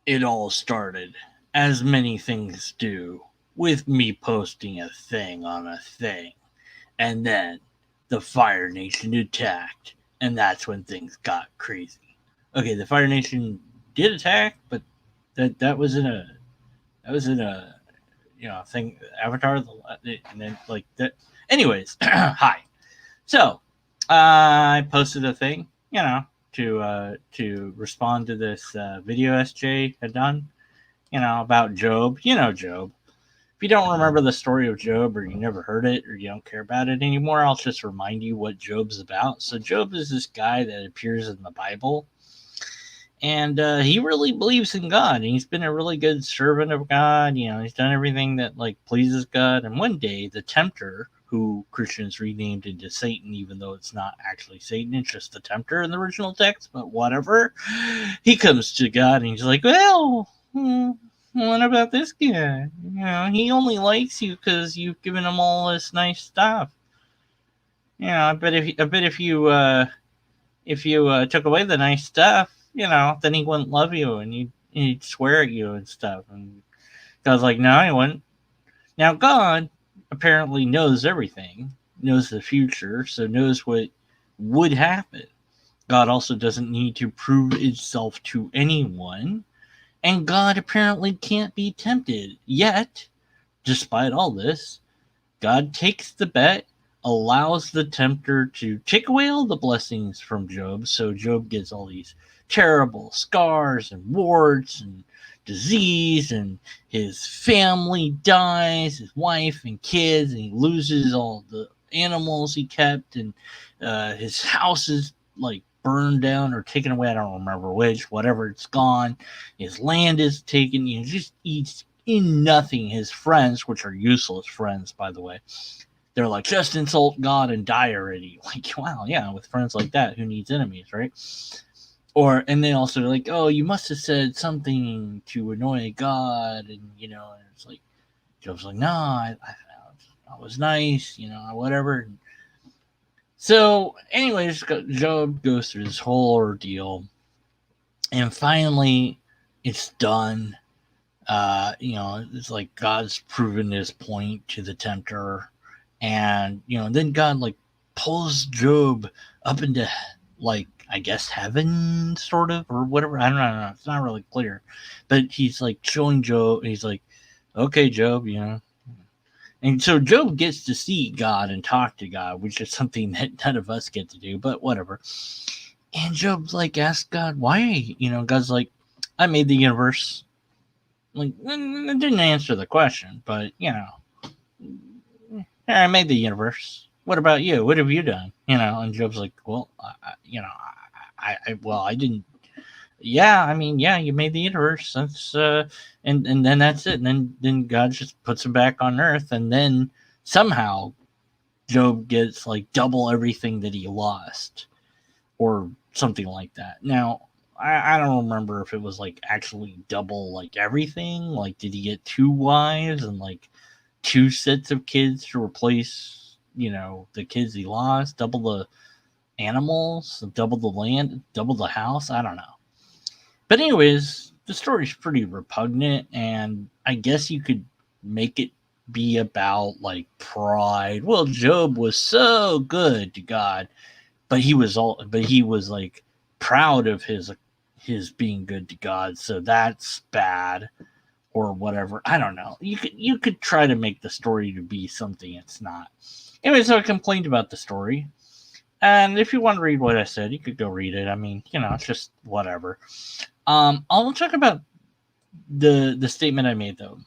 It all started, as many things do, with me posting a thing on a thing. And then the Fire Nation attacked, and that's when things got crazy. Okay, the Fire Nation did attack, but that was in a thing Avatar, and then like that. Anyways, hi. So I posted a thing, to respond to this video SJ had done, about Job. You know Job. If you don't remember the story of Job, or you never heard it, or you don't care about it anymore, I'll just remind you what Job's about. So Job is this guy that appears in the Bible, and he really believes in God, and he's been a really good servant of God. He's done everything that like pleases God. And one day, the tempter, who Christians renamed into Satan, even though it's not actually Satan, it's just the tempter in the original text, but whatever. He comes to God and he's like, "Well, what about this guy? He only likes you because you've given him all this nice stuff. I bet if you took away the nice stuff, then he wouldn't love you, and he'd swear at you and stuff." And God's like, "No, he wouldn't." Now God apparently knows everything, knows the future, so knows what would happen. God also doesn't need to prove itself to anyone, and God apparently can't be tempted. Yet, despite all this, God takes the bet, allows the tempter to take away all the blessings from Job, so Job gets all these terrible scars and warts and disease, and his family dies, his wife and kids, and he loses all the animals he kept, and his house is like burned down or taken away. I don't remember which, whatever, it's gone. His land is taken. Just eats in nothing. His friends, which are useless friends, by the way, they're like, just insult God and die already. Like, wow, yeah, with friends like that, who needs enemies, right? And then also like, oh, you must have said something to annoy God, and and it's like, Job's like, no, I was nice, whatever. So, anyways, Job goes through this whole ordeal, and finally, it's done. It's like God's proven his point to the tempter, and then God like pulls Job up into, like, I guess heaven, sort of, or whatever. I don't know. It's not really clear, but he's like showing Job. He's like, "Okay, Job, And so Job gets to see God and talk to God, which is something that none of us get to do, but whatever. And Job's like, ask God why. God's like, I made the universe. Like, it didn't answer the question, but I made the universe. What about you? What have you done? And Job's like, well, well, I didn't. Yeah, I mean, yeah, you made the universe. That's and then that's it. And then God just puts him back on Earth, and then somehow Job gets like double everything that he lost, or something like that. Now, I don't remember if it was like actually double like everything. Like, did he get two wives and like two sets of kids to replace, the kids he lost? Double the animals, double the land, double the house? I don't know. But anyways, the story's pretty repugnant, and I guess you could make it be about like pride. Well, Job was so good to God, but he was like proud of his being good to God, so that's bad, or whatever. I don't know. You could try to make the story to be something it's not. Anyway, so I complained about the story. And if you want to read what I said, you could go read it. I mean, it's just whatever. I'll talk about the statement I made, though,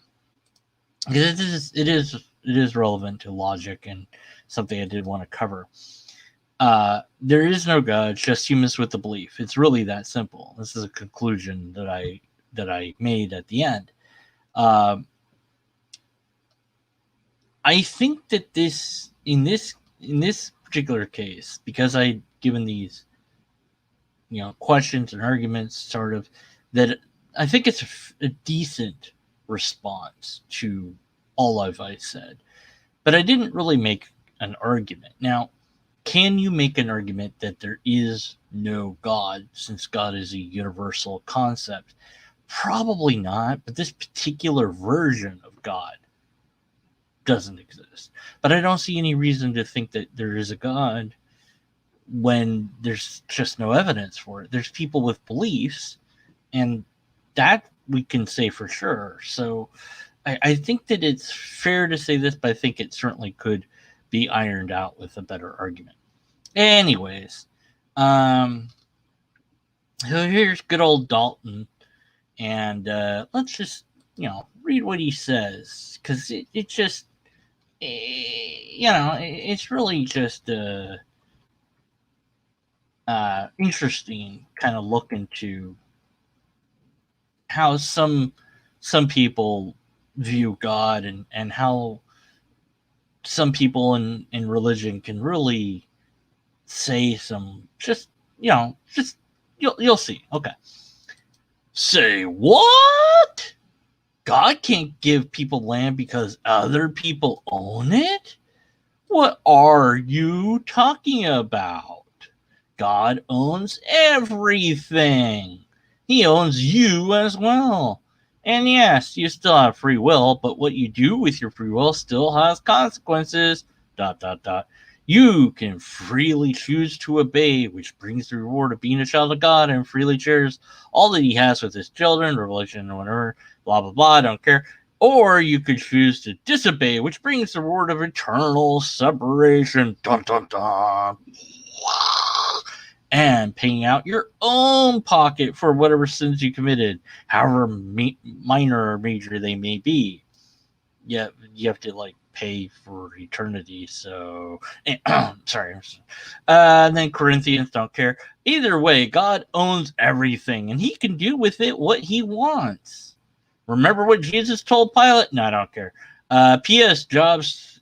because it is relevant to logic and something I did want to cover. There is no God, just humans with a belief. It's really that simple. This is a conclusion that I made at the end. Uh, I think that in this particular case, because I'd given these questions and arguments, sort of, that I think it's a decent response to all I said, but I didn't really make an argument. Now, can you make an argument that there is no God, since God is a universal concept? Probably not, but this particular version of God doesn't exist. But I don't see any reason to think that there is a God when there's just no evidence for it. There's people with beliefs, and that we can say for sure. So I think that it's fair to say this, but I think it certainly could be ironed out with a better argument. Anyways, so here's good old Daulton, and let's just read what he says, because it just it's really just interesting kind of look into how some people view God, and how some people in religion can really say some just you'll see. Okay. Say what? God can't give people land because other people own it? What are you talking about? God owns everything. He owns you as well. And yes, you still have free will, but what you do with your free will still has consequences. ... You can freely choose to obey, which brings the reward of being a child of God, and freely shares all that he has with his children, revelation, or whatever, blah, blah, blah, I don't care. Or you could choose to disobey, which brings the reward of eternal separation, dun, dun, dun, and paying out your own pocket for whatever sins you committed, however minor or major they may be. Yeah, you have to pay for eternity. So, sorry. Then Corinthians don't care. Either way, God owns everything, and he can do with it what he wants. Remember what Jesus told Pilate? No, I don't care. P.S. Job's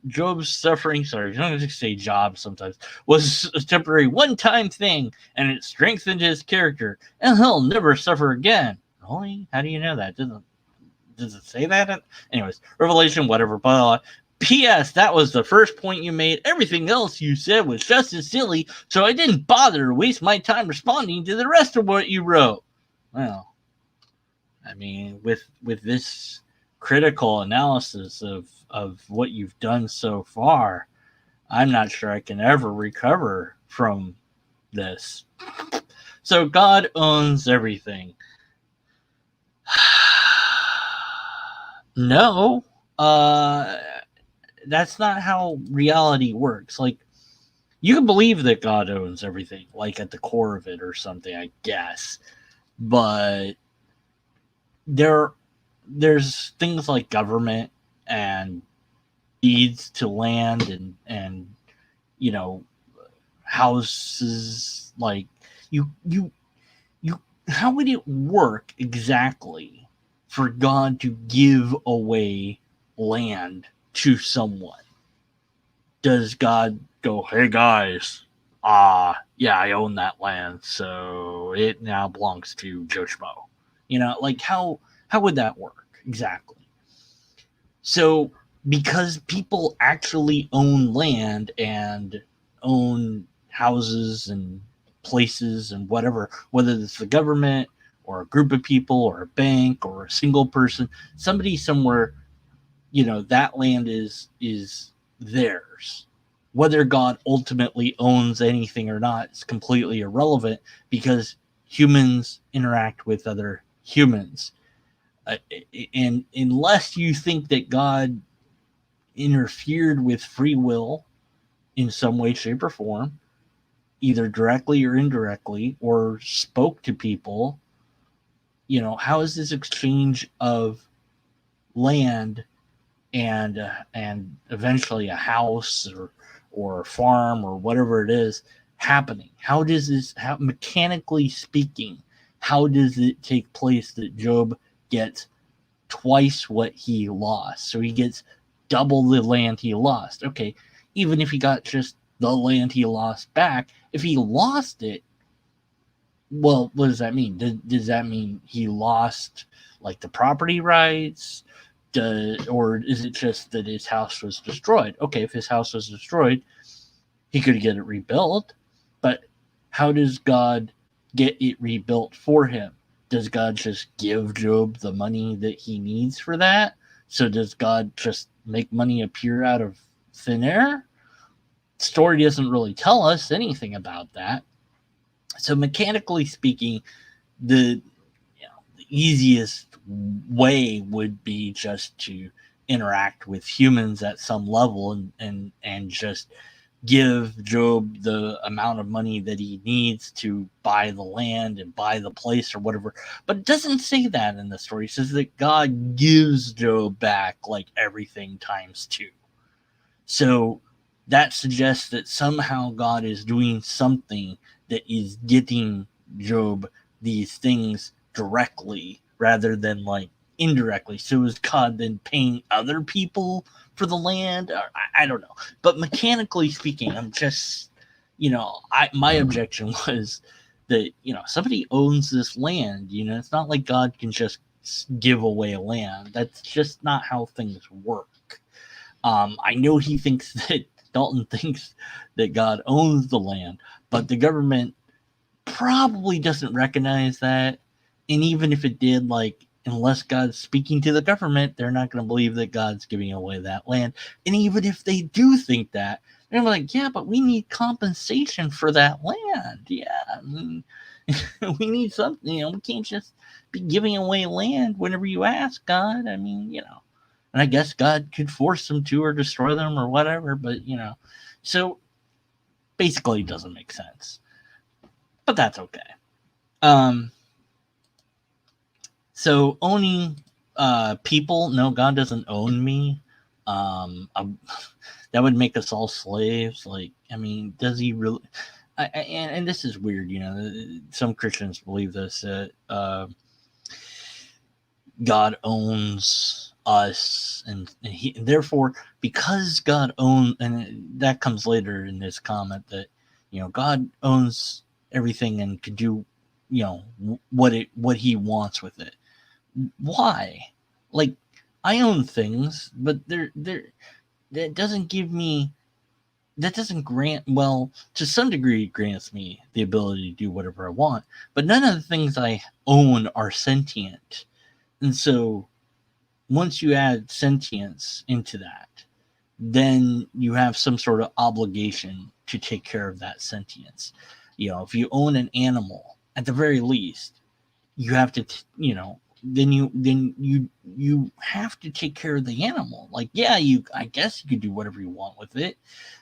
suffering, sorry, I'm going to say job sometimes, was a temporary one-time thing, and it strengthened his character, and he'll never suffer again. Really? How do you know that? Does it say that? Anyways, Revelation, whatever, blah, blah. P.S. That was the first point you made. Everything else you said was just as silly, so I didn't bother to waste my time responding to the rest of what you wrote. Well, I mean, with this critical analysis of what you've done so far, I'm not sure I can ever recover from this. So God owns everything. No, that's not how reality works. You can believe that God owns everything, at the core of it or something, I guess. But there's things like government and deeds to land and houses. You how would it work exactly for God to give away land to someone? Does God go, hey guys, yeah, I own that land, so it now belongs to Joe Schmo? How would that work exactly? So, because people actually own land and own houses and places and whatever, whether it's the government or a group of people or a bank or a single person, somebody somewhere, that land is theirs. Whether God ultimately owns anything or not is completely irrelevant, because humans interact with other humans. And unless you think that God interfered with free will in some way, shape, or form, either directly or indirectly, or spoke to people, how is this exchange of land and eventually a house or a farm or whatever it is happening? How does this, mechanically speaking, how does it take place that Job gets twice what he lost? So he gets double the land he lost. Okay, even if he got just the land he lost back, if he lost it, well, what does that mean? Does that mean he lost the property rights? Or is it just that his house was destroyed? Okay, if his house was destroyed, he could get it rebuilt, but how does God get it rebuilt for him? does God just give Job the money that he needs for that? So does God just make money appear out of thin air? Story doesn't really tell us anything about that. So mechanically speaking, the the easiest way would be just to interact with humans at some level and just give Job the amount of money that he needs to buy the land and buy the place or whatever. But it doesn't say that in the story. It says that God gives Job back like everything times two. So that suggests that somehow God is doing something that is getting Job these things directly rather than like indirectly. So is God then paying other people for the land? Or, I don't know. But mechanically speaking, I'm just, my objection was that, somebody owns this land. It's not like God can just give away land. That's just not how things work. I know he thinks that Daulton thinks that God owns the land, but the government probably doesn't recognize that. And even if it did, like, unless God's speaking to the government, they're not going to believe that God's giving away that land. And even if they do think that, they're like, yeah, but we need compensation for that land. Yeah, I mean, we need something. We can't just be giving away land whenever you ask God. I mean, and I guess God could force them to or destroy them or whatever, but so basically it doesn't make sense. But that's okay. Um so owning people, no, God doesn't own me. That would make us all slaves. Like, I mean, does he really? And this is weird, some Christians believe this, that God owns us, and therefore, because God owns, and that comes later in this comment, that God owns everything and can do what he wants with it. Why? Like, I own things, but that doesn't give me, that doesn't grant, well, to some degree it grants me the ability to do whatever I want, but none of the things I own are sentient. And so once you add sentience into that, then you have some sort of obligation to take care of that sentience. If you own an animal, at the very least, you have to, then you have to take care of the animal. Like, yeah, I guess you could do whatever you want with it,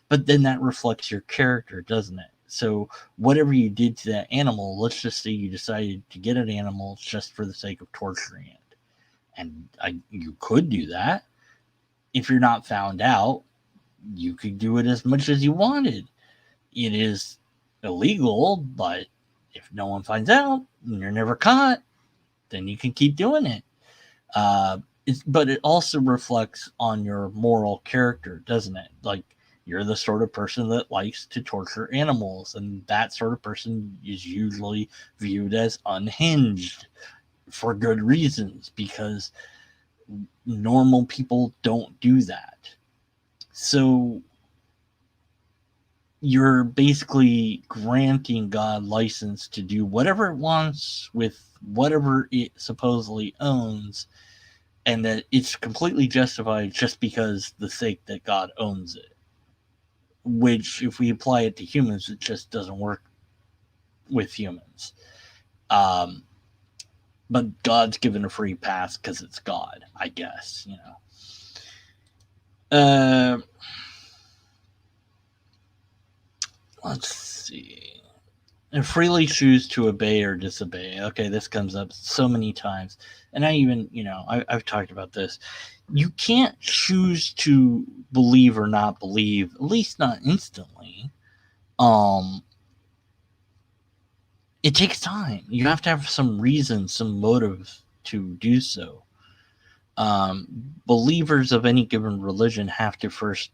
but then that reflects your character, doesn't it? So whatever you did to that animal, let's just say you decided to get an animal just for the sake of torturing it. And you could do that. If you're not found out, you could do it as much as you wanted. It is illegal, but if no one finds out and you're never caught, then you can keep doing it. But it also reflects on your moral character, doesn't it? Like, you're the sort of person that likes to torture animals, and that sort of person is usually viewed as unhinged for good reasons, because normal people don't do that. So you're basically granting God license to do whatever it wants with whatever it supposedly owns, and that it's completely justified just because the sake that God owns it. Which, if we apply it to humans, it just doesn't work with humans. But God's given a free pass because it's God, I guess, Let's see. And freely choose to obey or disobey. Okay, this comes up so many times. And I even, I've talked about this. You can't choose to believe or not believe, at least not instantly. It takes time. You have to have some reason, some motive to do so. Believers of any given religion have to first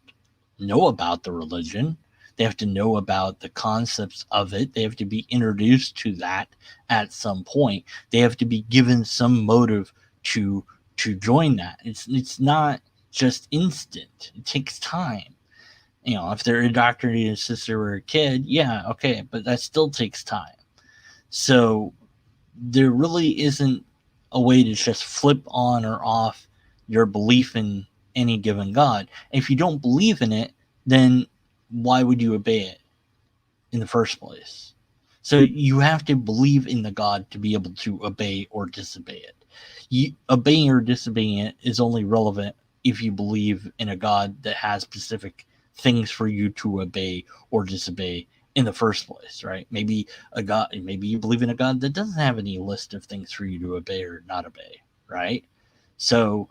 know about the religion. They have to know about the concepts of it. They have to be introduced to that at some point. They have to be given some motive to join that. It's not just instant. It takes time. If they're indoctrinated since they were a kid, yeah, okay, but that still takes time. So there really isn't a way to just flip on or off your belief in any given God. If you don't believe in it, then why would you obey it in the first place? So you have to believe in the God to be able to obey or disobey it. Obeying or disobeying it is only relevant if you believe in a God that has specific things for you to obey or disobey in the first place, right? Maybe maybe you believe in a God that doesn't have any list of things for you to obey or not obey, right? So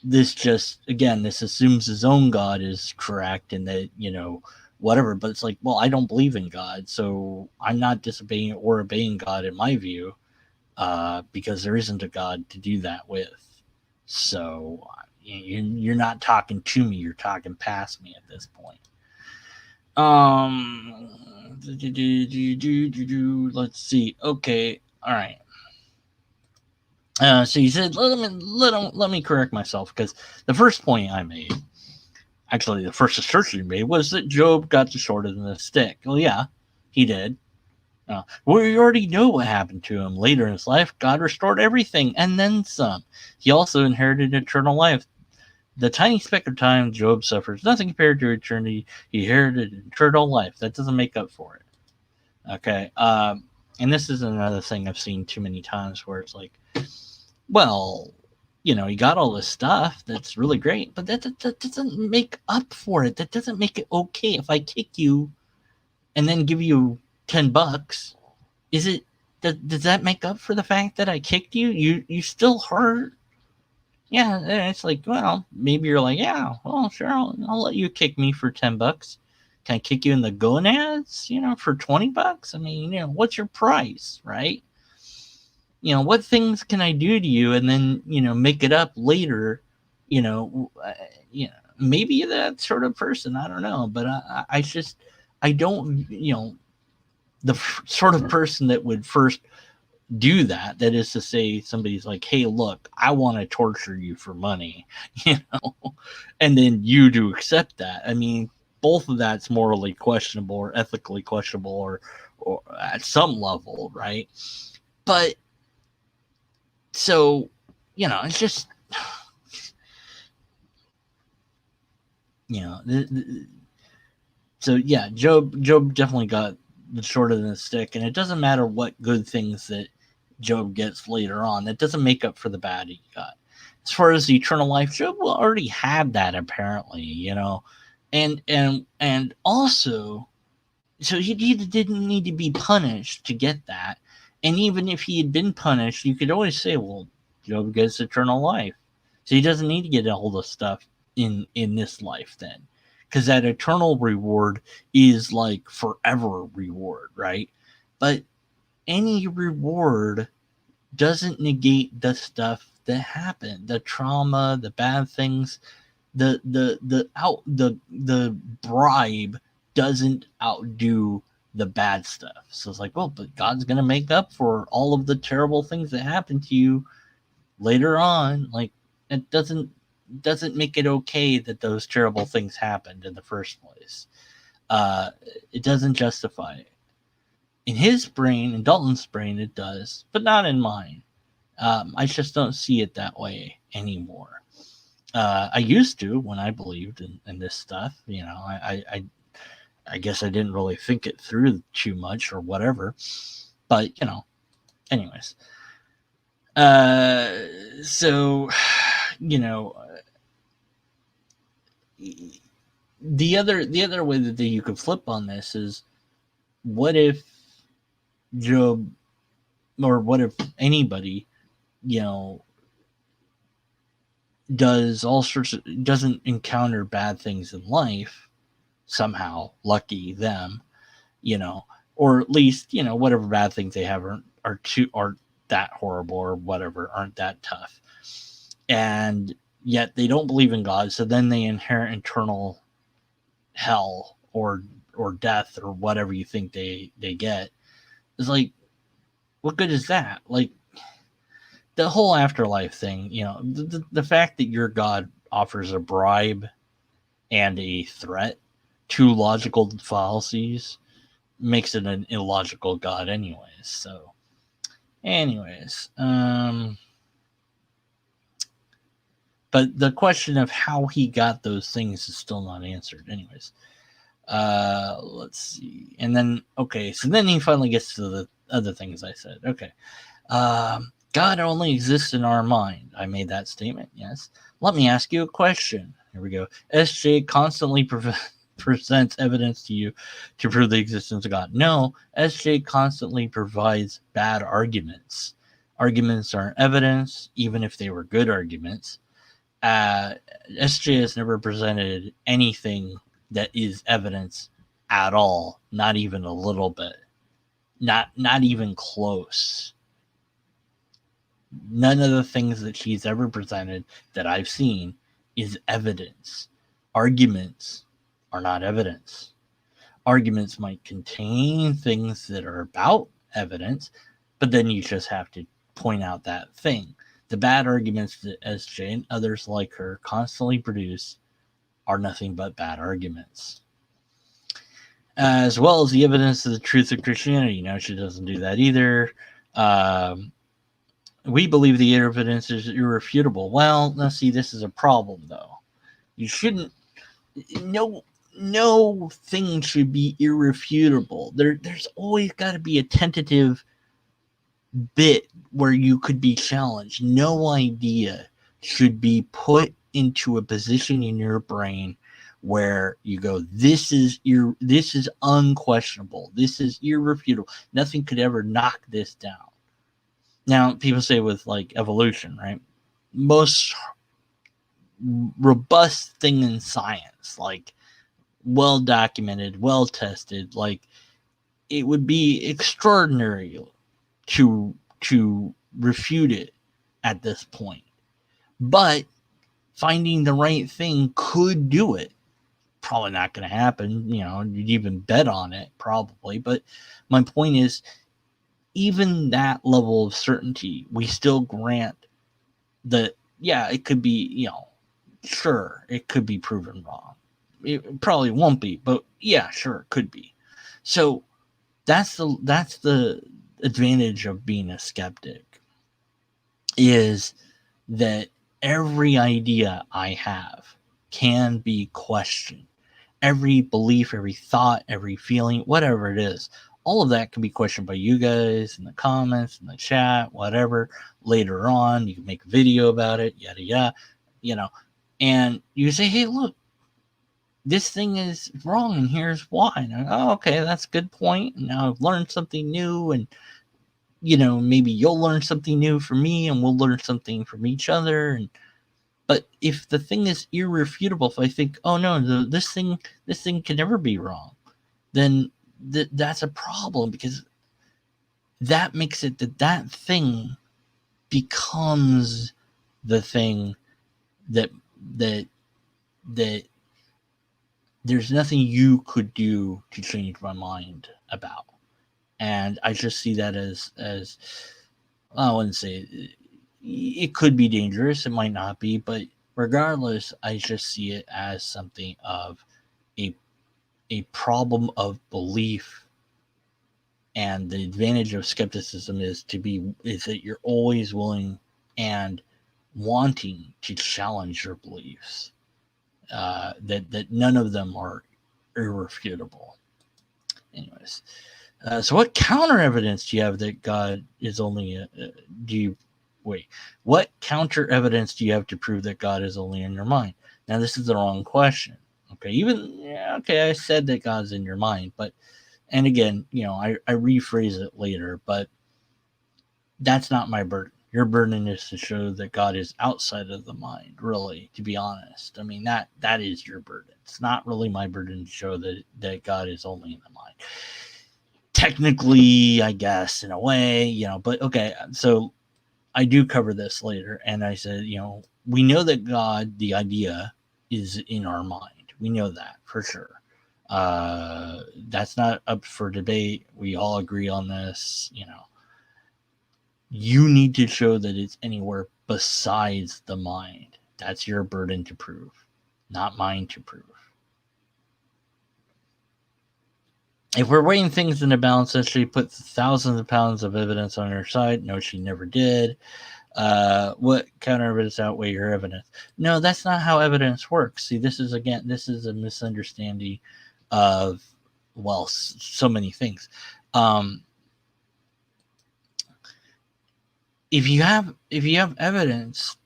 this assumes his own God is correct and that, whatever, but it's like, well, I don't believe in God, so I'm not disobeying or obeying God in my view, because there isn't a God to do that with. So you're not talking to me, you're talking past me at this point. Let's see. Okay, all right. So you said let me correct myself, because the first point I made, actually the first assertion you made, was that Job got the short end of the stick. Well, yeah, he did. We already know what happened to him later in his life. God restored everything and then some. He also inherited eternal life. The tiny speck of time Job suffers, nothing compared to eternity. He inherited eternal life. That doesn't make up for it. Okay. And this is another thing I've seen too many times where it's like, well, you got all this stuff that's really great, but that doesn't make up for it. That doesn't make it okay. If I kick you and then give you $10, is it does that make up for the fact that I kicked you? You still hurt. Yeah, and it's like, well, maybe you're like, yeah, well, sure, I'll let you kick me for $10. Can I kick you in the gonads, for $20? I mean, what's your price, right? What things can I do to you, and then make it up later? You know, maybe you're that sort of person. I don't know, but I just I don't the sort of person that would first do that. That is to say, somebody's like, hey, look, I want to torture you for money, and then you do accept that. I mean, both of that's morally questionable or ethically questionable, or at some level, right? But so, it's just, so yeah, Job definitely got the short end of the stick, and it doesn't matter what good things that Job gets later on. That doesn't make up for the bad he got. As far as the eternal life, Job already had that apparently, and also, so he didn't need to be punished to get that. And even if he had been punished, you could always say, well, Job gets eternal life, so he doesn't need to get all the stuff in this life then, because that eternal reward is like forever reward, right? But any reward doesn't negate the stuff that happened, the trauma, the bad things, the bribe doesn't outdo the bad stuff. So it's like, well, but God's gonna make up for all of the terrible things that happened to you later on. Like, it doesn't make it okay that those terrible things happened in the first place. It doesn't justify it. In his brain, in Dalton's brain, it does, but not in mine. I just don't see it that way anymore. I used to when I believed in this stuff. I guess I didn't really think it through too much or whatever. But anyways. So the other way that you could flip on this is, what if Job, or what if anybody, doesn't encounter bad things in life somehow, lucky them, or at least, whatever bad things they have aren't that horrible, or whatever, aren't that tough, and yet they don't believe in God, so then they inherit eternal hell or death or whatever you think they get. It's like, what good is that? Like, the whole afterlife thing, the fact that your God offers a bribe and a threat, two logical fallacies, makes it an illogical God anyways. So Anyways, but the question of how he got those things is still not answered. Anyways, let's see. And then, okay, so then he finally gets to the other things I said. Okay. God only exists in our mind. I made that statement, yes. Let me ask you a question. Here we go. SJ constantly presents evidence to you to prove the existence of God. No, SJ constantly provides bad arguments. Arguments aren't evidence, even if they were good arguments. SJ has never presented anything that is evidence at all, not even a little bit. Not even close. None of the things that she's ever presented that I've seen is evidence. Arguments are not evidence. Arguments might contain things that are about evidence, but then you just have to point out that thing. The bad arguments that SJ and others like her constantly produce are nothing but bad arguments. As well as the evidence of the truth of Christianity. No, she doesn't do that either. We believe the evidence is irrefutable. Well, now see, this is a problem, though. You shouldn't. No thing should be irrefutable. There's always got to be a tentative bit where you could be challenged. No idea should be put into a position in your brain where you go, this is unquestionable. This is irrefutable. Nothing could ever knock this down. Now, people say with like evolution, right? Most robust thing in science, like well documented, well tested, like it would be extraordinary to refute it at this point. But finding the right thing could do it. Probably not going to happen. You'd even bet on it, probably. But my point is, even that level of certainty, we still grant that, yeah, it could be, sure, it could be proven wrong. It probably won't be, but yeah, sure, it could be. So that's the advantage of being a skeptic, is that every idea I have can be questioned. Every belief, every thought, every feeling, whatever it is, all of that can be questioned by you guys in the comments, in the chat, whatever. Later on, you can make a video about it, yada yada, and you say, hey, look, this thing is wrong, and here's why. And okay, that's a good point. And now I've learned something new, and maybe you'll learn something new from me, and we'll learn something from each other. But if the thing is irrefutable, if I think, oh no, this thing can never be wrong, then that's a problem, because that makes it that thing becomes the thing that there's nothing you could do to change my mind about. And I just see that as I wouldn't say it could be dangerous, it might not be, but regardless, I just see it as something of a problem of belief. And the advantage of skepticism is that you're always willing and wanting to challenge your beliefs. That none of them are irrefutable. Anyways, so what counter evidence do you have that God is only what counter evidence do you have to prove that God is only in your mind? Now, this is the wrong question. Okay, I said that God's in your mind, and again, I rephrase it later, but that's not my burden. Your burden is to show that God is outside of the mind, really, to be honest. I mean, that is your burden. It's not really my burden to show that God is only in the mind. Technically, I guess, in a way, but okay, so I do cover this later, and I said, we know that God, the idea, is in our mind. We know that for sure. That's not up for debate. We all agree on this. You need to show that it's anywhere besides the mind. That's your burden to prove, not mine to prove. If we're weighing things in a balance, does she put thousands of pounds of evidence on her side? No, she never did. What counter evidence outweigh your evidence? No, that's not how evidence works. See, this is a misunderstanding of, well, so many things. Um, if you have evidence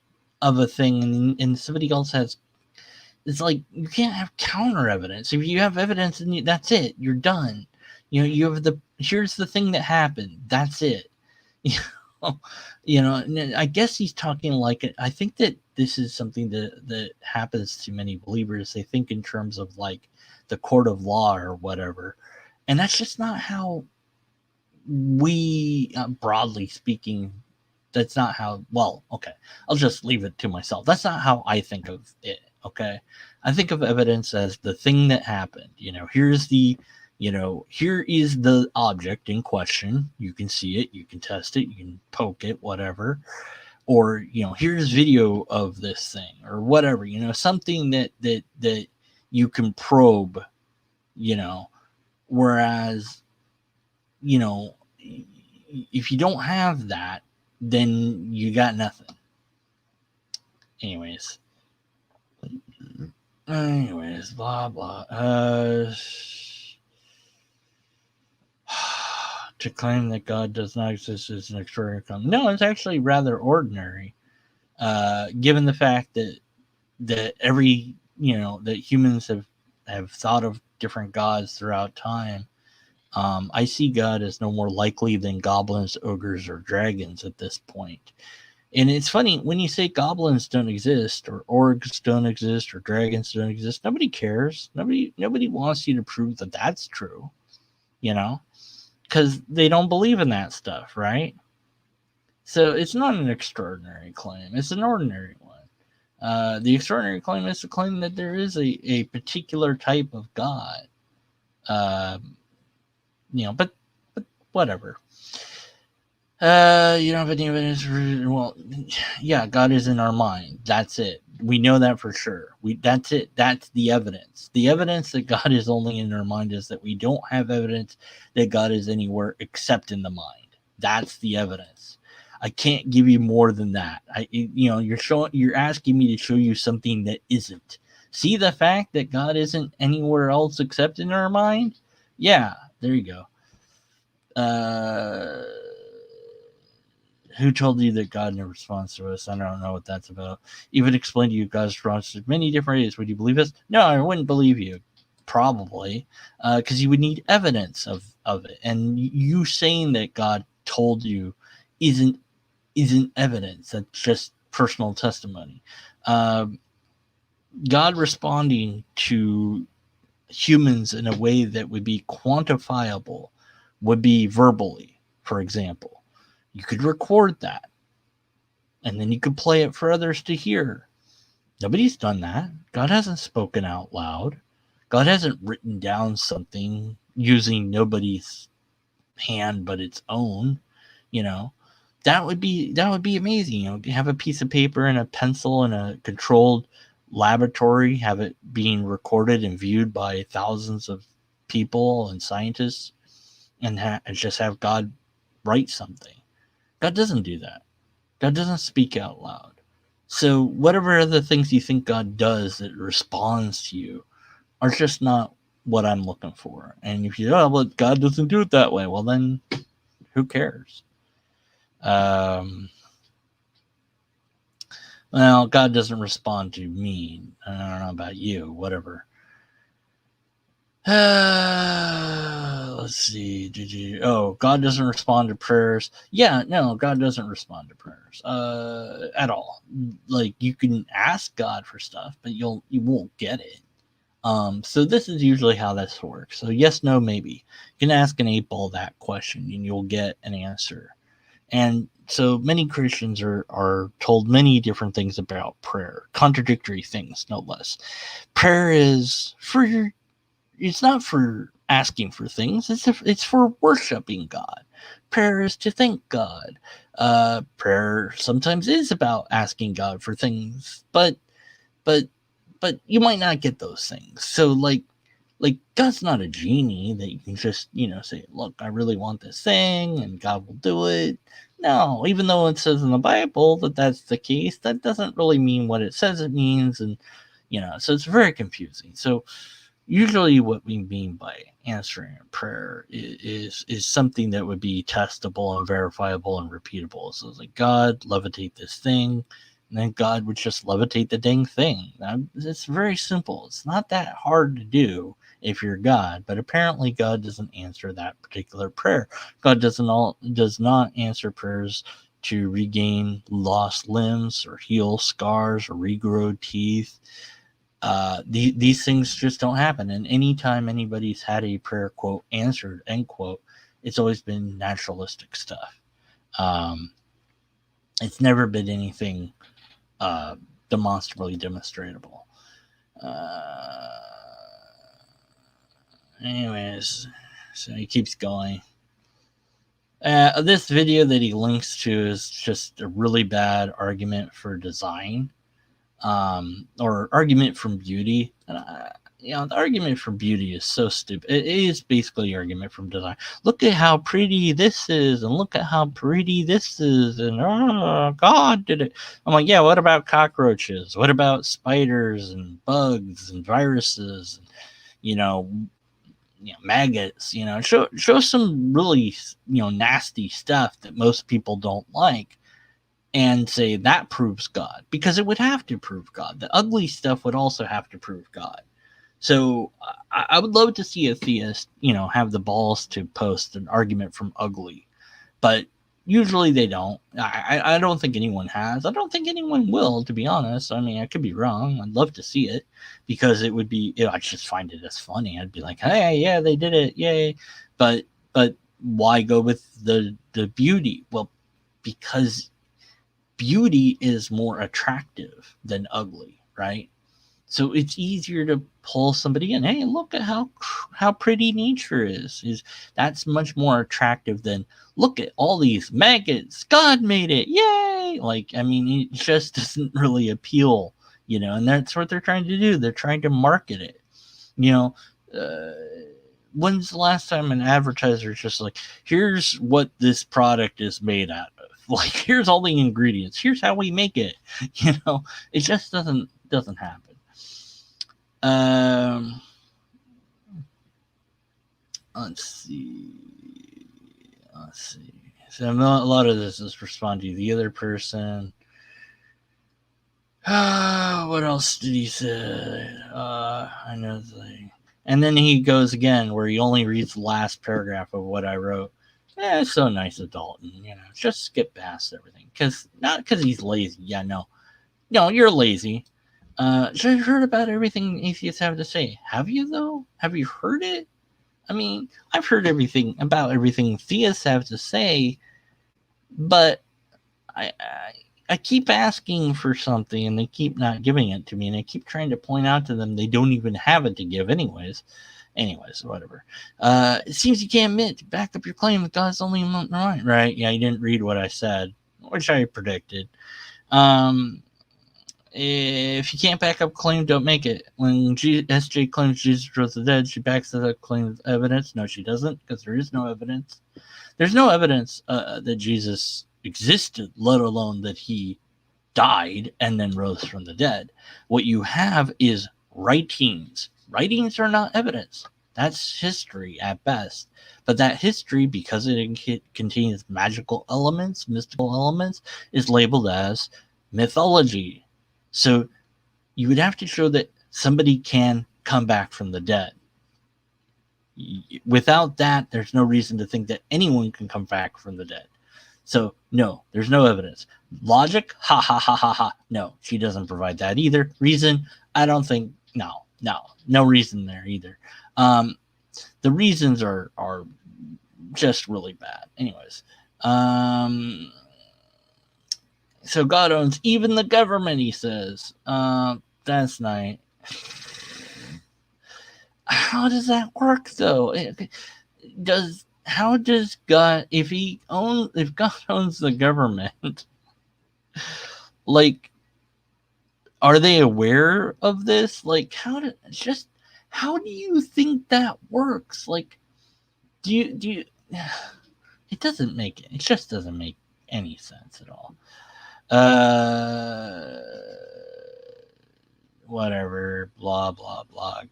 of a thing and somebody else has, it's like you can't have counter evidence. If you have evidence and that's it, you're done. You know, you have here's the thing that happened. That's it. You know, I guess he's talking like it. I think that this is something that happens to many believers. They think in terms of like the court of law or whatever, and that's just not how we, broadly speaking, that's not how. Well, okay, I'll just leave it to myself. That's not how I think of it. Okay, I think of evidence as the thing that happened. You know, here is the object in question. You can see it, you can test it, you can poke it, whatever. Or, here's video of this thing or whatever, something that you can probe, whereas, you know, if you don't have that, then you got nothing. Anyways, blah blah. To claim that God does not exist is an extraordinary claim. No, it's actually rather ordinary, given the fact that every that humans have thought of different gods throughout time. I see God as no more likely than goblins, ogres, or dragons at this point. And it's funny when you say goblins don't exist, or orcs don't exist, or dragons don't exist. Nobody cares. Nobody wants you to prove that that's true. Because they don't believe in that stuff, right? So it's not an extraordinary claim; it's an ordinary one. The extraordinary claim is to claim that there is a particular type of God. But whatever. You don't have any evidence. Well, yeah, God is in our mind. That's it. We know that for sure. That's it. That's the evidence. The evidence that God is only in our mind is that we don't have evidence that God is anywhere except in the mind. That's the evidence. I can't give you more than that. You're asking me to show you something that isn't. See the fact that God isn't anywhere else except in our mind? Yeah, there you go. Who told you that God never responds to us? I don't know what that's about. Even explain to you God's response in many different ways. Would you believe us? No, I wouldn't believe you. Probably, because you would need evidence of it. And you saying that God told you isn't evidence. That's just personal testimony. God responding to humans in a way that would be quantifiable would be verbally, for example. You could record that, and then you could play it for others to hear. Nobody's done that. God hasn't spoken out loud. God hasn't written down something using nobody's hand but its own. That would be amazing. Have a piece of paper and a pencil in a controlled laboratory, have it being recorded and viewed by thousands of people and scientists, and just have God write something. God doesn't do that. God doesn't speak out loud. So whatever other things you think God does that responds to you are just not what I'm looking for. And if you well, God doesn't do it that way, well then who cares? Well, God doesn't respond to me. I don't know about you, whatever. Let's see. God doesn't respond to prayers. Yeah, no, God doesn't respond to prayers at all. Like, you can ask God for stuff, but you won't get it. So this is usually how this works. So yes, no, maybe. You can ask an 8-ball that question and you'll get an answer. And so many Christians are told many different things about prayer, contradictory things, no less. Prayer is it's not for asking for things. It's for worshiping God. Prayer is to thank God. Prayer sometimes is about asking God for things, but you might not get those things. So, like, Like, God's not a genie that you can just, say, look, I really want this thing, and God will do it. No, even though it says in the Bible that that's the case, that doesn't really mean what it says it means. And, so it's very confusing. So usually what we mean by answering a prayer is something that would be testable and verifiable and repeatable. So it's like, God, levitate this thing, and then God would just levitate the dang thing. Now, it's very simple. It's not that hard to do if you're God, but apparently God doesn't answer that particular prayer. God does not answer prayers to regain lost limbs or heal scars or regrow teeth. These things just don't happen. And anytime anybody's had a prayer, quote, answered, end quote, it's always been naturalistic stuff. It's never been anything demonstrably demonstratable. Anyways, so he keeps going. This video that he links to is just a really bad argument for design, or argument from beauty. The argument for beauty is so stupid. It is basically argument from design. Look at how pretty this is, and look at how pretty this is, and oh, God did it. I'm like, yeah, what about cockroaches? What about spiders and bugs and viruses? And, maggots. Show some really nasty stuff that most people don't like, and say that proves God, because it would have to prove God. The ugly stuff would also have to prove God. So I would love to see a theist, have the balls to post an argument from ugly, but usually they don't. I don't think anyone has. I don't think anyone will, to be honest. I mean, I could be wrong. I'd love to see it, because it would be, I just find it as funny. I'd be like, hey, yeah, they did it. Yay. But why go with the beauty? Well, because beauty is more attractive than ugly, right? So it's easier to pull somebody in. Hey, look at how pretty nature is. That's much more attractive than, look at all these maggots. God made it. Yay! Like, I mean, it just doesn't really appeal, and that's what they're trying to do. They're trying to market it. When's the last time an advertiser is just like, here's what this product is made out of? Like, here's all the ingredients. Here's how we make it. It just doesn't happen. Let's see. So a lot of this is respond to the other person. What else did he say? I know the. And then he goes again where he only reads the last paragraph of what I wrote. Yeah, it's so nice of Daulton. Just skip past everything. Not because he's lazy. Yeah, no, you're lazy. I've heard about everything atheists have to say. Have you, though? Have you heard it? I mean, I've heard everything about everything theists have to say, but I keep asking for something, and they keep not giving it to me, and I keep trying to point out to them they don't even have it to give anyways. Whatever. It seems you can't admit to back up your claim that God's only right. Right? Yeah, you didn't read what I said, which I predicted. If you can't back up a claim, don't make it. When SJ claims Jesus rose the dead, she backs that claim with evidence. No, she doesn't, because there is no evidence. There's no evidence that Jesus existed, let alone that he died and then rose from the dead. What you have is writings. Writings are not evidence. That's history at best. But that history, because it contains magical elements, mystical elements, is labeled as mythology. So you would have to show that somebody can come back from the dead. Without that, there's no reason to think that anyone can come back from the dead. So, no, there's no evidence. Logic? Ha, ha, ha, ha, ha. No, she doesn't provide that either. Reason? I don't think, no reason there either. The reasons are just really bad. Anyways, so God owns even the government, he says. That's nice. How does that work, though? How does God, if God owns the government, like, are they aware of this? Like, How do you think that works? Like, do you? It doesn't make it. It just doesn't make any sense at all. Uh, whatever. Blah blah blah.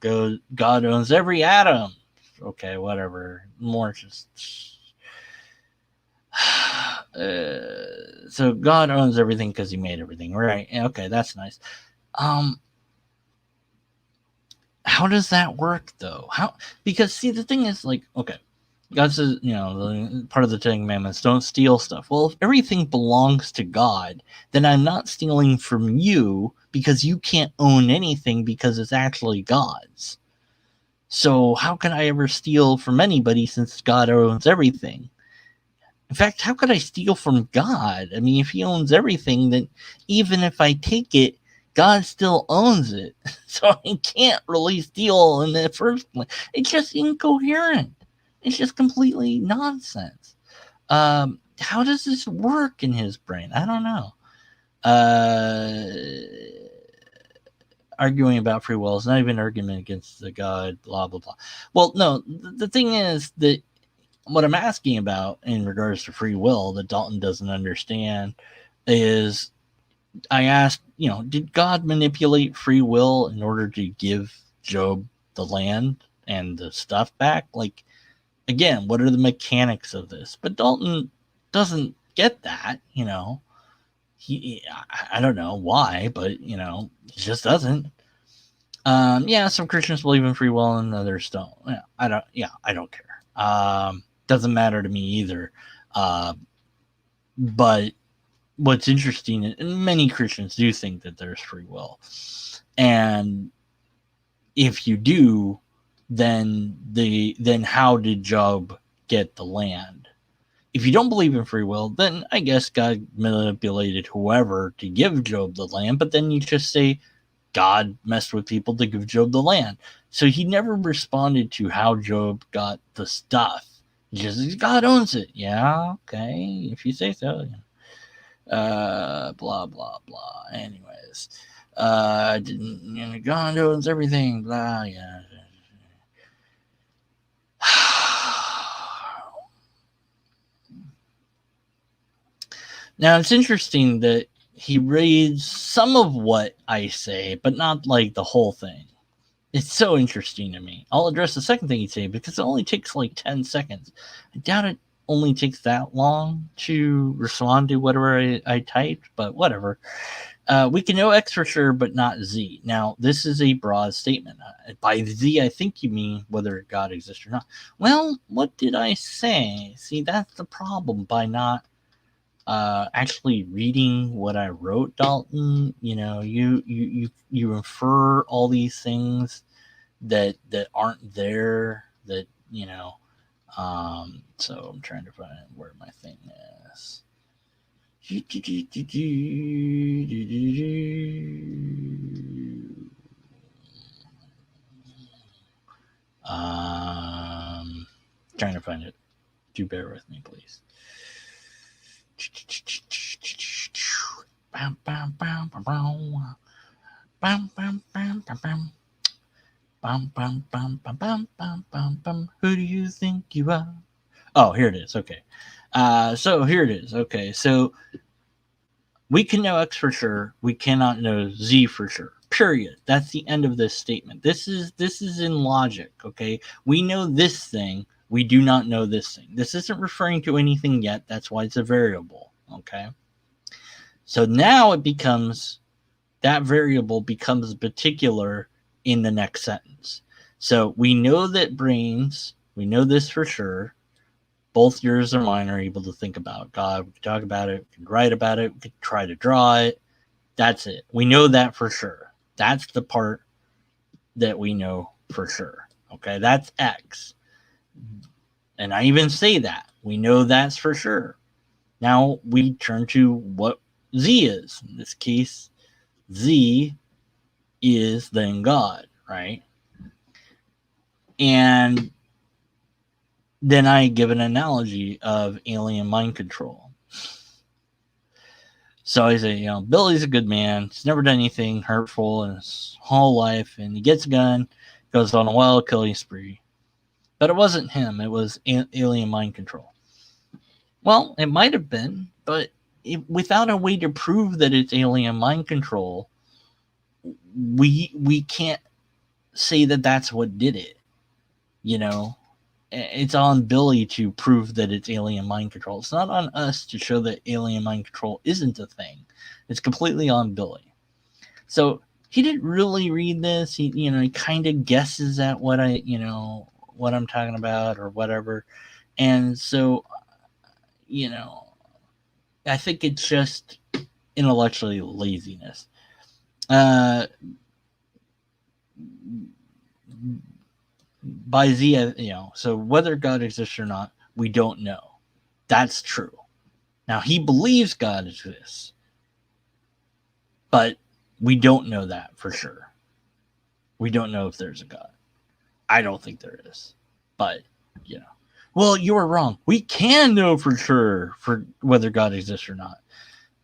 God owns every atom. Okay, whatever. More just. So God owns everything because He made everything, right? Okay, that's nice. How does that work though? How? Because see, the thing is, like, okay, God says, part of the Ten Commandments, don't steal stuff. Well, if everything belongs to God, then I'm not stealing from you because you can't own anything because it's actually God's. So how can I ever steal from anybody since God owns everything? In fact, how could I steal from God? I mean, if He owns everything, then even if I take it, God still owns it. So I can't really steal in the first place. It's just incoherent. It's just completely nonsense. How does this work in his brain? I don't know. Arguing about free will is not even an argument against the God, blah, blah, blah. Well, no, the thing is that what I'm asking about in regards to free will that Daulton doesn't understand is I asked, did God manipulate free will in order to give Job the land and the stuff back? Like, again, what are the mechanics of this? But Daulton doesn't get that, I don't know why, but he just doesn't. Yeah, some Christians believe in free will and others don't. I don't care. Doesn't matter to me either. But what's interesting, and many Christians do think that there's free will, and if you do, then how did Job get the land? If you don't believe in free will, then I guess God manipulated whoever to give Job the land, but then you just say God messed with people to give Job the land. So he never responded to how Job got the stuff. He just, God owns it. Yeah, okay, if you say so. Blah, blah, blah. Anyways, didn't, God owns everything, blah, yeah. Now, it's interesting that he reads some of what I say, but not like the whole thing. It's so interesting to me. I'll address the second thing he'd say because it only takes like 10 seconds. I doubt it only takes that long to respond to whatever I typed, but whatever. We can know X for sure, but not Z. Now, this is a broad statement. By Z, I think you mean whether God exists or not. Well, what did I say? See, that's the problem by not actually reading what I wrote, Daulton. You infer all these things that aren't there. So I'm trying to find where my thing is. Trying to find it. Do bear with me, please. Who do you think you are? Oh, here it is. Okay. So here it is. Okay. So we can know X for sure. We cannot know Z for sure. Period. That's the end of this statement. This is in logic. Okay. We know this thing. We do not know this thing. This isn't referring to anything yet. That's why it's a variable. Okay. So now that variable becomes particular in the next sentence. So we know that brains, we know this for sure. Both yours and mine are able to think about God. We can talk about it. We can write about it. We can try to draw it. That's it. We know that for sure. That's the part that we know for sure. Okay, that's X. And I even say that. We know that's for sure. Now we turn to what Z is. In this case, Z is then God, right? And then I give an analogy of alien mind control. So I say, Billy's a good man. He's never done anything hurtful in his whole life, and he gets a gun, goes on a wild killing spree. But it wasn't him, it was alien mind control. Well, it might have been, but without a way to prove that it's alien mind control, we can't say that that's what did it. You know, it's on Billy to prove that it's alien mind control. It's not on us to show that alien mind control isn't a thing. It's completely on Billy. So he didn't really read this. He kind of guesses at what I'm talking about or whatever. And so, I think it's just intellectually laziness. By Z, so whether God exists or not, we don't know. That's true. Now, he believes God exists, but we don't know that for sure. We don't know if there's a God. I don't think there is. But, well, you were wrong. We can know for sure for whether God exists or not.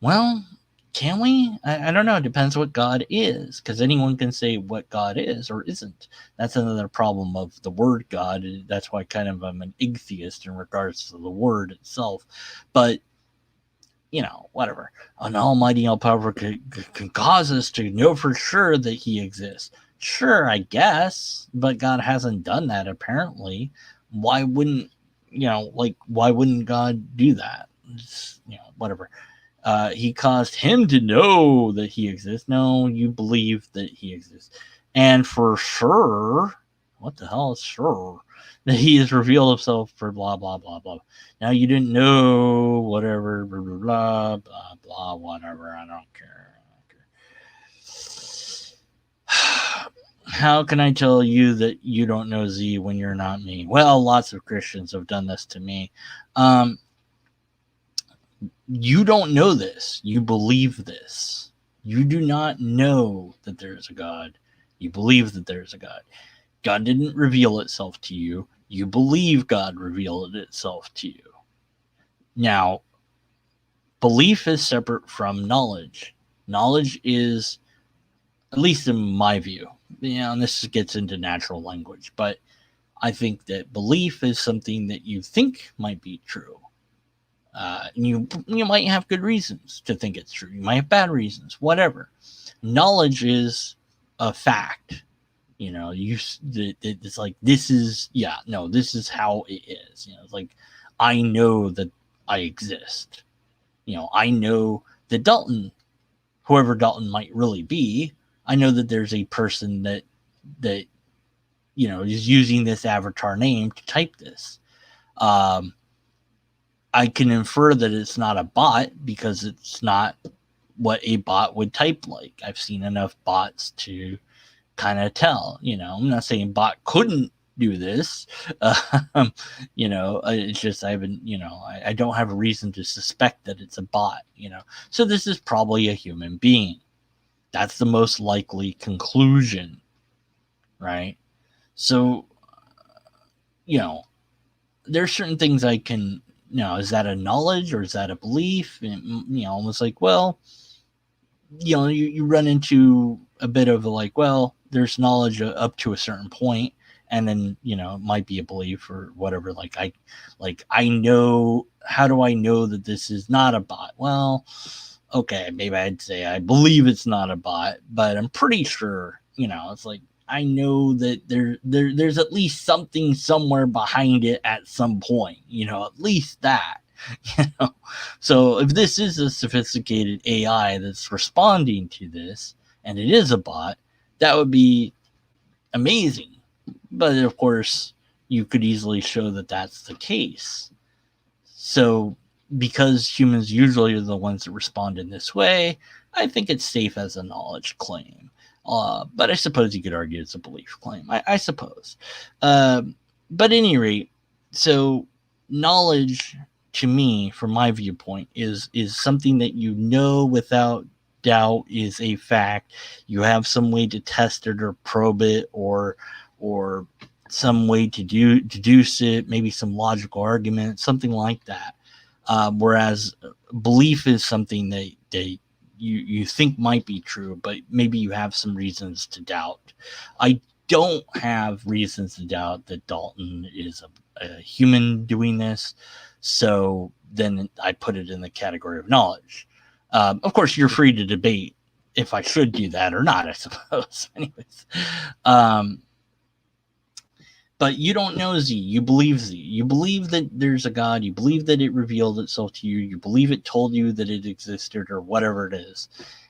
Well, can we? I don't know. It depends what God is, because anyone can say what God is or isn't. That's another problem of the word God. That's why I'm an atheist in regards to the word itself. But, whatever. An almighty, all-powerful can cause us to know for sure that he exists. Sure, I guess, but God hasn't done that apparently. Why wouldn't God do that? Whatever. He caused him to know that he exists. No, you believe that he exists. And for sure, what the hell is sure? That he has revealed himself for blah, blah, blah, blah. Now you didn't know, whatever, blah, blah, blah, blah, blah, whatever. I don't care. How can I tell you that you don't know Z when you're not me? Well, lots of Christians have done this to me. You don't know this. You believe this. You do not know that there's a God. You believe that there's a God. God didn't reveal itself to you. You believe God revealed itself to you. Now, belief is separate from knowledge. Knowledge is, at least in my view, and this gets into natural language, but I think that belief is something that you think might be true. You might have good reasons to think it's true. You might have bad reasons, whatever. Knowledge is a fact. It's like, this is how it is. It's like, I know that I exist. I know that Daulton, whoever Daulton might really be, I know that there's a person that is using this avatar name to type this. I can infer that it's not a bot because it's not what a bot would type like. I've seen enough bots to kind of tell. I'm not saying bot couldn't do this. It's just I haven't. I don't have a reason to suspect that it's a bot. So this is probably a human being. That's the most likely conclusion, right? So, there's certain things I can. Is that a knowledge or is that a belief? And, almost like, well, you run into a bit of there's knowledge up to a certain point, and then it might be a belief or whatever. I know. How do I know that this is not a bot? Well, okay, maybe I'd say I believe it's not a bot, but I'm pretty sure. It's like, I know that there's at least something somewhere behind it at some point. At least that. So if this is a sophisticated AI that's responding to this, and it is a bot, that would be amazing. But of course, you could easily show that that's the case. So because humans usually are the ones that respond in this way, I think it's safe as a knowledge claim. But I suppose you could argue it's a belief claim. I suppose. But at any rate, so knowledge, to me, from my viewpoint, is something that without doubt is a fact. You have some way to test it or probe it, or some way to deduce it, maybe some logical argument, something like that. Whereas belief is something that you think might be true, but maybe you have some reasons to doubt. I don't have reasons to doubt that Daulton is a human doing this. So then I put it in the category of knowledge. Of course, you're free to debate if I should do that or not, I suppose. Anyways, but you don't know Z. You believe Z. You believe that there's a God. You believe that it revealed itself to you. You believe it told you that it existed or whatever it is.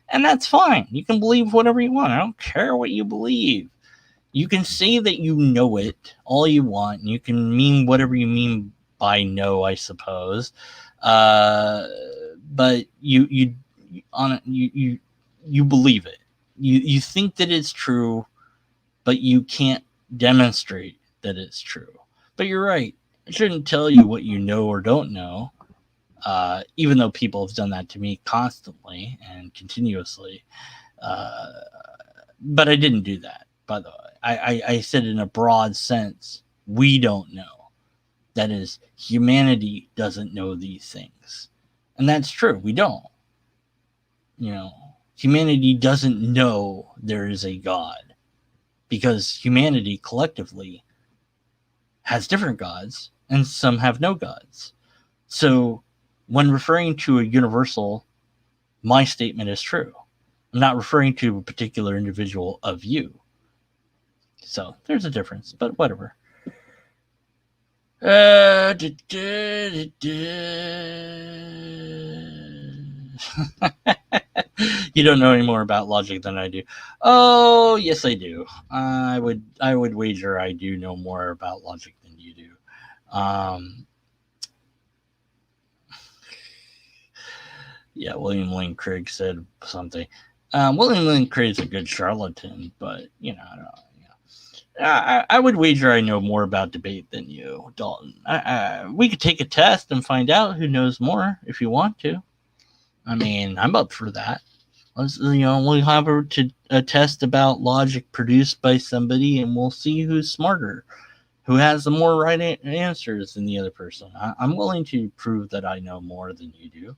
And that's fine. You can believe whatever you want. I don't care what you believe. You can say that you know it all you want. And you can mean whatever you mean by know, I suppose. But you believe it. You think that it's true, but you can't demonstrate that it's true. But you're right. I shouldn't tell you what you know or don't know, even though people have done that to me constantly and continuously. But I didn't do that, by the way. I said in a broad sense, we don't know. That is, humanity doesn't know these things. And that's true. We don't. Humanity doesn't know there is a God because humanity collectively has different gods and some have no gods. So when referring to a universal, my statement is true. I'm not referring to a particular individual of you. So there's a difference, but whatever. You don't know any more about logic than I do. Oh, yes, I do. I would wager I do know more about logic than you do. Yeah, William Lane Craig said something. William Lane Craig's a good charlatan, but I don't. I would wager I know more about debate than you, Daulton. We could take a test and find out who knows more if you want to. I mean, I'm up for that. We'll have a test about logic produced by somebody, and we'll see who's smarter, who has the more right answers than the other person. I'm willing to prove that I know more than you do.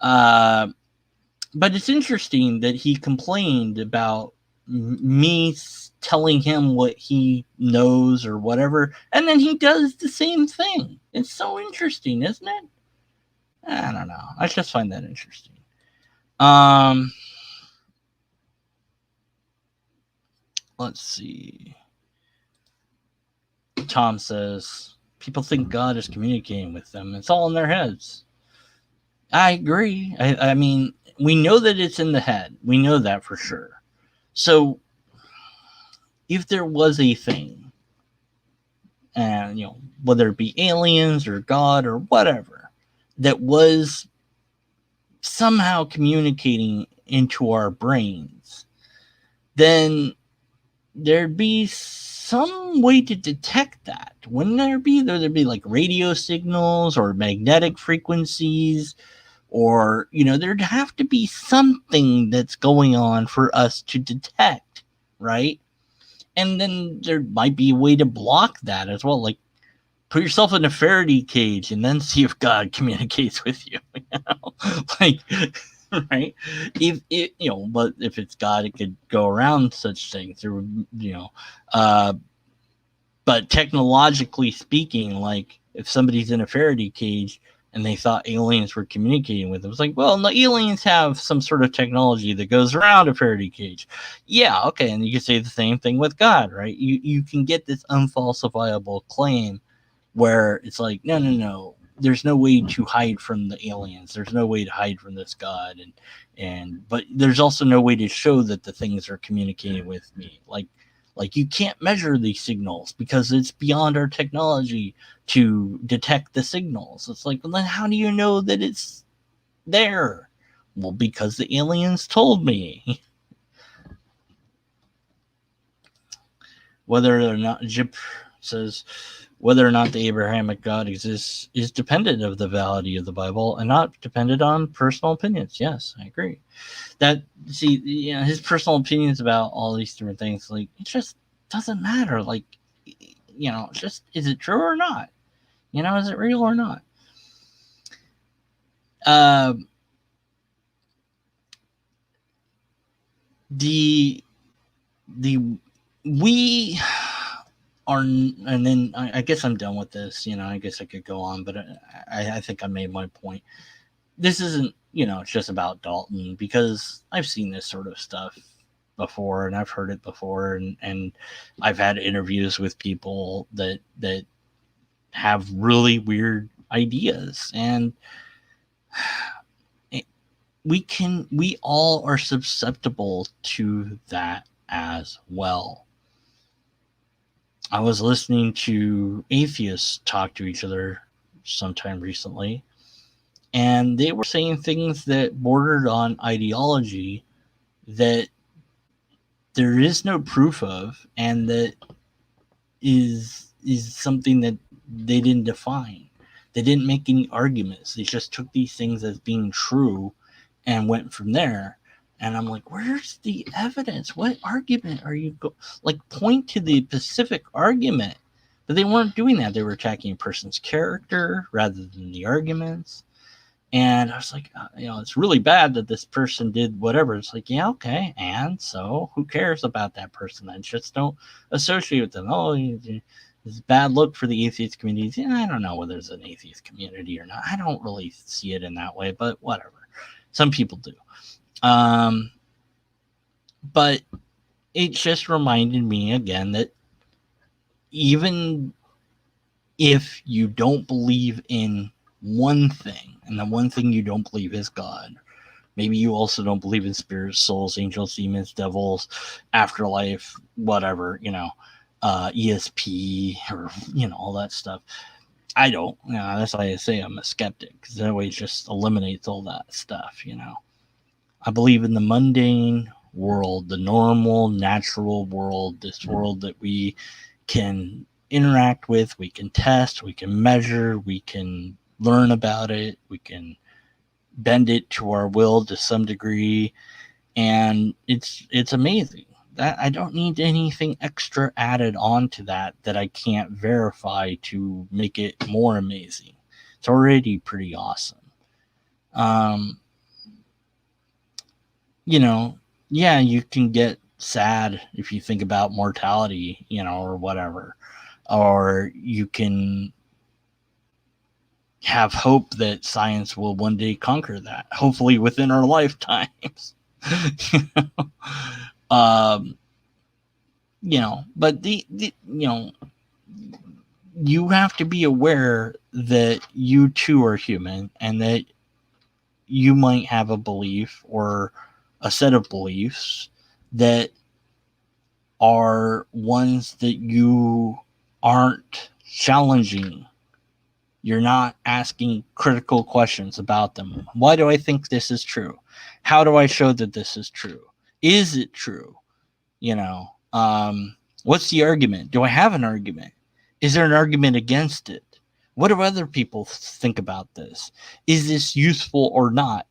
But it's interesting that he complained about me telling him what he knows or whatever, and then he does the same thing. It's so interesting, isn't it? I don't know. I just find that interesting. Let's see. Tom says people think God is communicating with them. It's all in their heads. I agree. I mean, we know that it's in the head. We know that for sure. So if there was a thing, and whether it be aliens or God or whatever, that was somehow communicating into our brains, then there'd be some way to detect that. Wouldn't there be? There'd be like radio signals or magnetic frequencies, or there'd have to be something that's going on for us to detect, right? And then there might be a way to block that as well. Like, put yourself in a Faraday cage and then see if God communicates with you. Like, right? But if it's God, it could go around such things. But technologically speaking, like if somebody's in a Faraday cage and they thought aliens were communicating with them, it's like, well, the aliens have some sort of technology that goes around a Faraday cage. Yeah, okay, and you can say the same thing with God, right? You can get this unfalsifiable claim where it's like, no, there's no way to hide from the aliens. There's no way to hide from this God, but there's also no way to show that the things are communicating with me. Like you can't measure these signals because it's beyond our technology to detect the signals. It's like, well, then how do you know that it's there? Well, because the aliens told me. Whether or not Jip says whether or not the Abrahamic God exists is dependent of the validity of the Bible and not dependent on personal opinions. Yes, I agree. His personal opinions about all these different things, like, it just doesn't matter. Like, just, is it true or not? Is it real or not? The we are, and then I guess I'm done with this. I guess I could go on, but I think I made my point. This isn't, it's just about Daulton, because I've seen this sort of stuff before, and I've heard it before, and I've had interviews with people that have really weird ideas, and we all are susceptible to that as well. I was listening to atheists talk to each other sometime recently, and they were saying things that bordered on ideology that there is no proof of, and that is something that they didn't define. They didn't make any arguments. They just took these things as being true and went from there. And I'm like, where's the evidence? What argument are you point to the specific argument? But they weren't doing that. They were attacking a person's character rather than the arguments. And I was like, it's really bad that this person did whatever. It's like, yeah, okay. And so who cares about that person? Then just don't associate with them. Oh, it's a bad look for the atheist community. Yeah, I don't know whether there's an atheist community or not. I don't really see it in that way, but whatever. Some people do. But it just reminded me again that even if you don't believe in one thing, and the one thing you don't believe is God, maybe you also don't believe in spirits, souls, angels, demons, devils, afterlife, whatever, ESP, or all that stuff. I don't. That's why I say I'm a skeptic, because that way it just eliminates all that stuff. I believe in the mundane world, the normal, natural world, this world that we can interact with, we can test, we can measure, we can learn about it, we can bend it to our will to some degree, and it's amazing. That I don't need anything extra added on to that I can't verify to make it more amazing. It's already pretty awesome. Yeah, you can get sad if you think about mortality, or whatever. Or you can have hope that science will one day conquer that, hopefully within our lifetimes. um, but you have to be aware that you too are human, and that you might have a belief or a set of beliefs that are ones that you aren't challenging. You're not asking critical questions about them. Why do I think this is true? How do I show that this is true? Is it true? What's the argument? Do I have an argument? Is there an argument against it? What do other people think about this? Is this useful or not?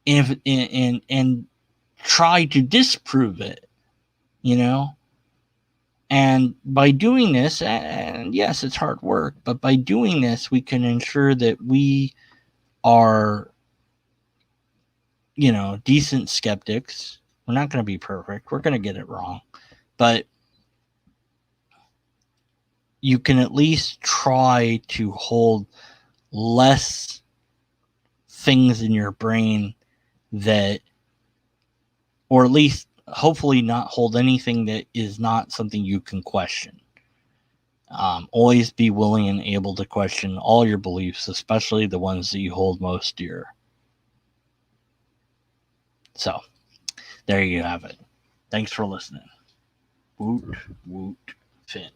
And try to disprove it, And by doing this, and yes, it's hard work, but by doing this, we can ensure that we are, decent skeptics. We're not going to be perfect. We're going to get it wrong. But you can at least try to hold less things in your brain that, or at least hopefully not hold anything that is not something you can question. Always be willing and able to question all your beliefs, especially the ones that you hold most dear. So, there you have it. Thanks for listening. Woot, woot, Finn.